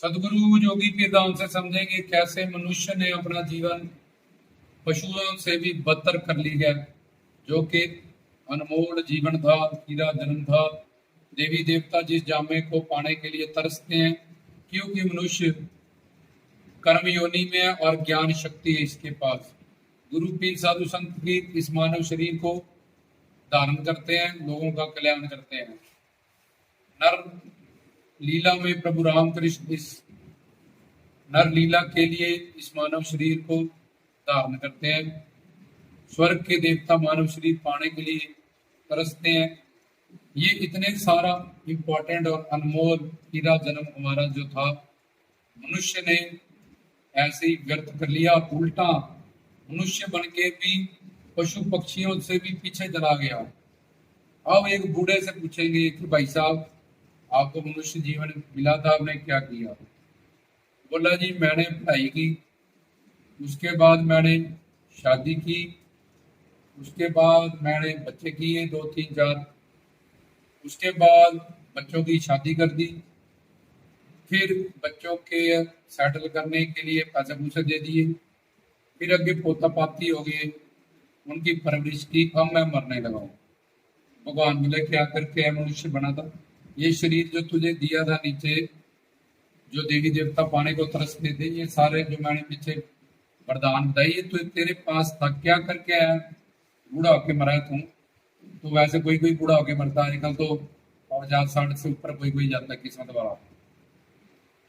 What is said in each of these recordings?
सदगुरु योगी पीरदान से समझेंगे कैसे मनुष्य ने अपना जीवन पशुओं से भी बदतर कर ली है, जो कि अनमोल जीवन था, हीरा जन्म था। देवी देवता जिस जामे को पाने के लिए तरसते हैं, क्योंकि मनुष्य कर्म योनि में है और ज्ञान शक्ति है इसके पास। गुरु पीर साधु संत भी इस मानव शरीर को धारण करते हैं, लोगों का कल्याण करते हैं। नर लीला में प्रभु रामकृष्ण इस नर लीला के लिए इस मानव शरीर को धारण करते हैं। स्वर्ग के देवता मानव शरीर पाने के लिए तरसते हैं। ये इतने सारा इंपॉर्टेंट और अनमोल हीरा जन्म हमारा जो था, मनुष्य ने ऐसे ही व्यर्थ कर लिया। उल्टा मनुष्य बन के भी पशु पक्षियों से भी पीछे चला गया। अब एक बूढ़े से पूछेंगे कि भाई साहब, आपको मनुष्य जीवन मिला था, आपने क्या किया? बोला जी मैंने पढ़ाई की, उसके बाद मैंने शादी की, उसके बाद मैंने बच्चे किए 2 3 4, उसके बाद बच्चों की शादी कर दी, फिर बच्चों के सेटल करने के लिए पैसे पूसे दे दिए, फिर आगे पोता पाती हो गए, उनकी परवरिश की, अब मैं मरने लगा हूँ। भगवान बोले क्या करके मनुष्य बना था? ये शरीर जो तुझे दिया था नीचे, जो देवी देवता पाने को तरसते थे, ये सारे जो मैंने पीछे वरदान बताई, ये तो तेरे पास था, क्या करके आया? बूढ़ा होके मरा तू। तो वैसे कोई कोई बूढ़ा होके मरता है, आजकल तो 50 60 से ऊपर कोई कोई जाता है किस्मत वाला।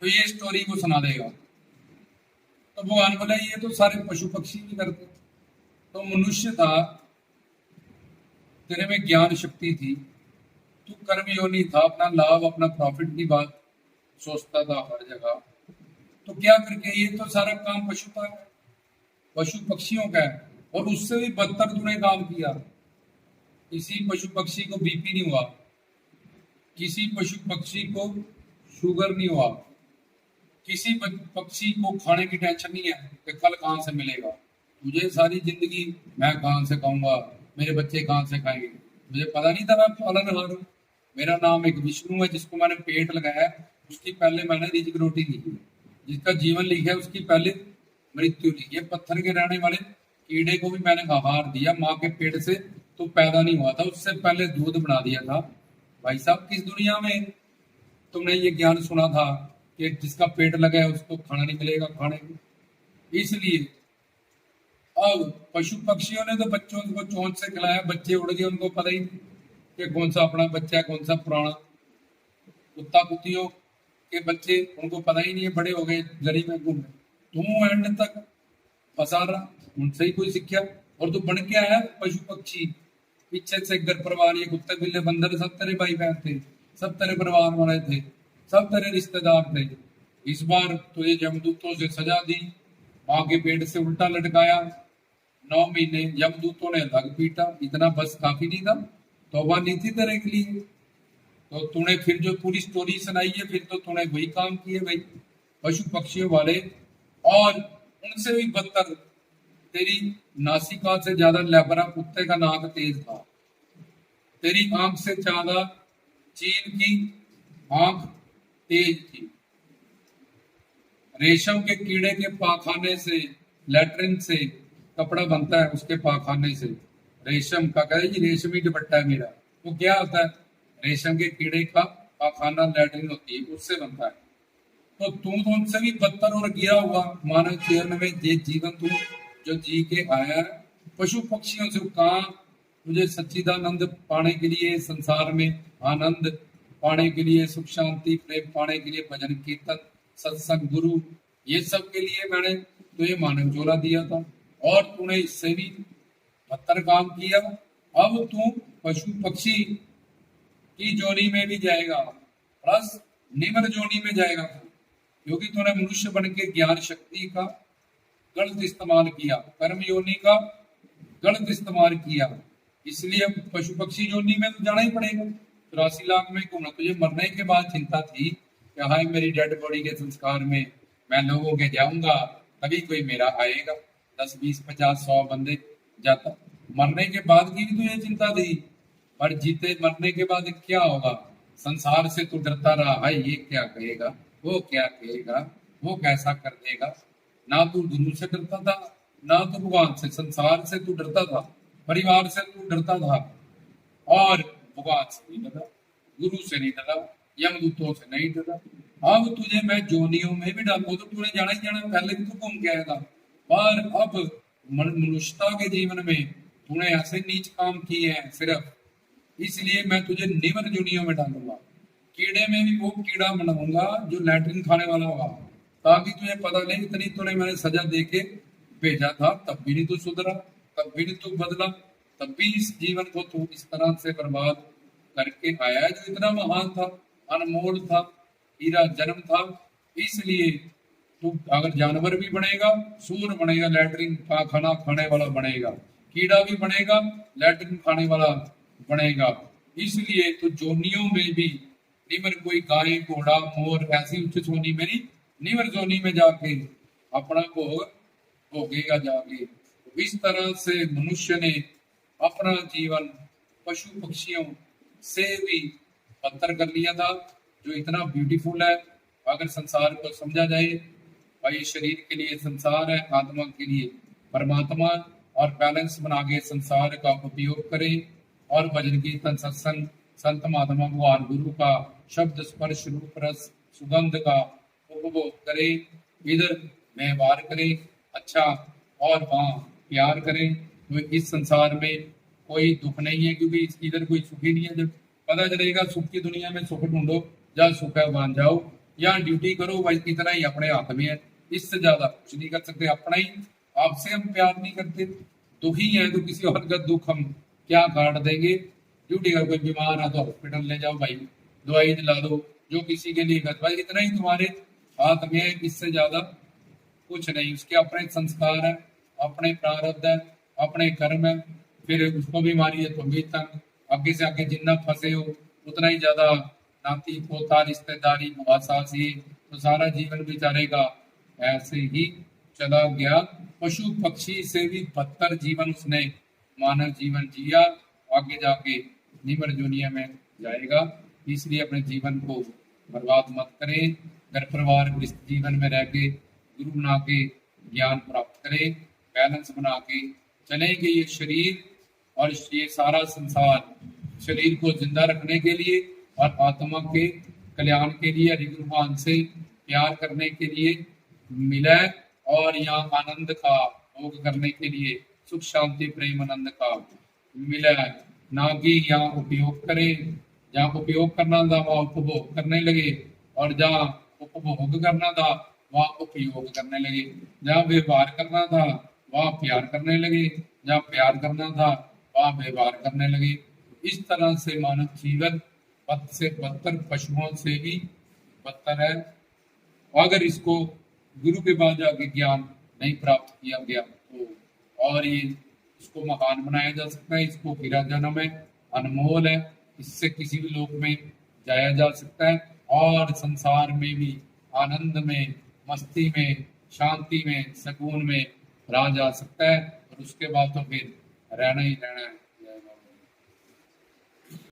तो ये स्टोरी को सुना देगा। तो भगवान बोला ये तो सारे पशु पक्षी भी करते। तो मनुष्य था, तेरे में ज्ञान शक्ति थी, तू कर्म योनि था, अपना लाभ अपना प्रॉफिट की बात सोचता था हर जगह। तो क्या करके ये तो सारा काम पशु का है, पशु पक्षियों का है, और उससे भी बदतर तूने काम किया। किसी पशु पक्षी को बीपी नहीं हुआ, किसी पशु पक्षी को शुगर नहीं हुआ, किसी पक्षी को खाने की टेंशन नहीं है कि कल कहाँ से मिलेगा। मुझे सारी जिंदगी मैं कहाँ से खाऊंगा, मेरे बच्चे कहाँ से खाएंगे, मुझे पता नहीं था मैं पालनहार हूँ। मेरा नाम एक विष्णु है जिसको मैंने पेट लगाया, उसकी पहले मैंने रिजिक रोटी लिखी है, जिसका जीवन लिखा है उसकी पहले मृत्यु लिखी है। पत्थर के रहने वाले कीड़े को भी मैंने आहार दिया, माँ के पेट से तो पैदा नहीं हुआ था, उससे पहले दूध बना दिया था। भाई साहब, किस दुनिया में तुमने ये ज्ञान सुना था कि जिसका पेट लगा है उसको खाना नहीं मिलेगा खाने को? इसलिए अब पशु पक्षियों ने तो बच्चों को चोंच से खिलाया, बच्चे उड़ गए, उनको पता ही नहीं कि कौन सा अपना बच्चा है कौन सा पुराना। कुत्ता कुत्तियों के बच्चे, उनको पता ही नहीं है, बड़े हो गए गली में घूम रहे। तू एंड तक फंसा रहा, उनसे ही कोई सीखा। और तू बन के आया पशु पक्षी, पीछे से घर परिवार, ये कुत्ते बिल्ले बंदर सब तेरे भाई बहन थे, सब तेरे परिवार वाले थे, सब तेरे रिश्तेदार थे। इस बार तुझे यमदूतों से सजा दी, माँ के पेट से उल्टा लटकाया, 9 महीने यमदूतों ने अलग पीटा। इतना बस काफी नहीं था? तौबा नहीं थी तेरे के लिए? तो तूने फिर जो पूरी स्टोरी सुनाई है, फिर तो तूने वही काम किए भाई, पशु पक्षियों वाले। और उनसे भी बदतर, तेरी नासिका से ज्यादा लेबरा कुत्ते का नाक तेज था, तेरी आंख से ज्यादा चील की आंख तेज थी। रेशम के कीड़े के पाखाने से, लैट्रिन से कपड़ा बनता है, उसके पाखाने से रेशम का, कहे जी रेशमी दुपट्टा है मेरा, वो क्या होता है? रेशम के कीड़े का पाखाना लैट्रिन होती है, उससे बनता है। तो तुम तो उनसे भी बदतर और गिरा हुआ मानव जीवन में ये जीवन तू जो जी के आया है, पशु पक्षियों से कहा तुझे सच्चिदानंद पाने के लिए, संसार में आनंद पाने के लिए, सुख शांति प्रेम पाने के लिए, भजन कीर्तन सत्संग गुरु, ये सब के लिए मैंने तुझे मानव जोला दिया था, और तूने इससे भी बदतर काम किया। अब तू पशु पक्षी की जोनी में भी जाएगा, प्लस निम्न जोनी में जाएगा, क्योंकि तूने मनुष्य बन के ज्ञान शक्ति का गलत इस्तेमाल किया, कर्म योनि का गलत इस्तेमाल किया। इसलिए पशु पक्षी योनि में तो जाना ही पड़ेगा। 83 लाख में घूमना। तुझे मरने के बाद चिंता थी कि हाय मेरी डेड बॉडी के संस्कार में मैं लोगों के जाऊंगा, तभी कोई मेरा आएगा। 10 20 50 100 बंदे जाता। मरने के बाद की भी तुझे चिंता थी, पर जीते मरने के बाद क्या होगा? संसार से तू डरता रहा, हाय ये क्या कहेगा, वो क्या कहेगा, वो कैसा कर देगा। ना तू गुरु से डरता था, ना तो भगवान से, संसार से तू डरता था, परिवार से तू डरता था, और भगवान से नहीं डरा, गुरु से नहीं डरा, यमदूतों से नहीं डरा। अब तुझे मैं जोनियों में भी डालू तो तूने जाना ही जाना, पहले भी तू घूम के आया था। पर अब मनुष्यता के जीवन में तूने ऐसे नीच काम किए हैं सिर्फ, इसलिए मैं तुझे निम्न जोनियों में डालूंगा। कीड़े में भी वो कीड़ा बनाऊंगा जो लैट्रिन खाने वाला होगा, ताकि तुझे पता नहीं इतनी तूने मैंने सजा दे के भेजा था, तब भी नहीं तू सुधरा, तब भी नहीं तू बदला, तब भी इस जीवन को तू इस तरह से बर्बाद करके आया है जो इतना महान था, अनमोल था, हीरा जन्म था। इसलिए तू अगर जानवर भी बनेगा, सूर बनेगा, लैट्रिन का खाना खाने वाला बनेगा, कीड़ा भी बनेगा, लैट्रिन खाने वाला बनेगा। इसलिए तो जोनियों में भी निम्न कोई गाय, घोड़ा, मोर ऐसी उच्च जोनी में नहीं, निम्न जोनी में जाके अपना भोग भोगेगा जाके। इस तरह से मनुष्य ने अपना जीवन पशु पक्षियों से भी बदतर कर लिया था, जो इतना ब्यूटीफुल है। अगर संसार को समझा जाए, भाई शरीर के लिए संसार है, आत्मा के लिए परमात्मा, और बैलेंस बना के संसार का उपयोग करें, और भजन कीर्तन सत्संग संत महात्मा भगवान गुरु का शब्द स्पर्श रूप रस सुगंध का उपभोग करें, इधर व्यवहार करें अच्छा, और वहाँ प्यार करें। तो इस संसार में कोई दुख नहीं है, क्योंकि इधर कोई सुख ही नहीं है। जब पता चलेगा सुख की दुनिया में सुख ढूंढो, जहाँ सुख है वहां जाओ, यहाँ ड्यूटी करो, भाई इतना ही अपने हाथ में है, इससे ज्यादा कुछ नहीं कर सकते। अपना ही, आपसे हम प्यार नहीं करते, दुखी है तो किसी और का दुख हम क्या काट देंगे। ड्यूटी का कोई बीमार है तो हॉस्पिटल ले जाओ भाई, दवाई दिला दो, जो किसी के लिए कर, भाई इतना ही तुम्हारे हाथ में है, इससे ज्यादा कुछ नहीं। उसके अपने संस्कार है, अपने प्रारब्ध है, अपने कर्म है। फिर उसको बीमारी है तो भी तंग, आगे से आगे जितना फंसे हो उतना ही ज्यादा नाती पोता रिश्तेदारी मुआसासी, तो सारा जीवन बेचारे का ऐसे ही चला गया। पशु पक्षी से भी बदतर जीवन उसने मानव जीवन जिया, आगे जाके निम्न दुनिया में जाएगा। इसलिए अपने जीवन को बर्बाद मत करें, घर परिवार गृहस्थ जीवन में रह के गुरु बना के ज्ञान प्राप्त करें, बैलेंस बना के चलेंगे। ये शरीर और ये सारा संसार शरीर को जिंदा रखने के लिए और आत्मा के कल्याण के लिए, हरि गुरु भगवान से प्यार करने के लिए मिला है, और यहाँ आनंद का भोग करने के लिए, सुख शांति प्रेम आनंद का मिला है। ना कि यहाँ उपयोग करें, जहाँ उपयोग करना था वहाँ उपभोग करने लगे, और जहाँ उपभोग करना था वहाँ उपयोग करने लगे, जहाँ व्यवहार करना था वहाँ प्यार करने लगे, जहाँ प्यार करना था वहाँ व्यवहार करने लगे। इस तरह से मानव जीवन बद से बदतर, पशुओं से भी बदतर है। अगर इसको गुरु के बाद जाके ज्ञान नहीं प्राप्त किया गया तो, और ये इसको महान बनाया जा सकता है, इसको हीरा जन्म है, अनमोल है, इससे किसी भी लोक में जाया जा सकता है, और संसार में भी आनंद में, मस्ती में, शांति में, सुकून में रहा जा सकता है, और उसके बाद तो फिर रहना ही रहना है।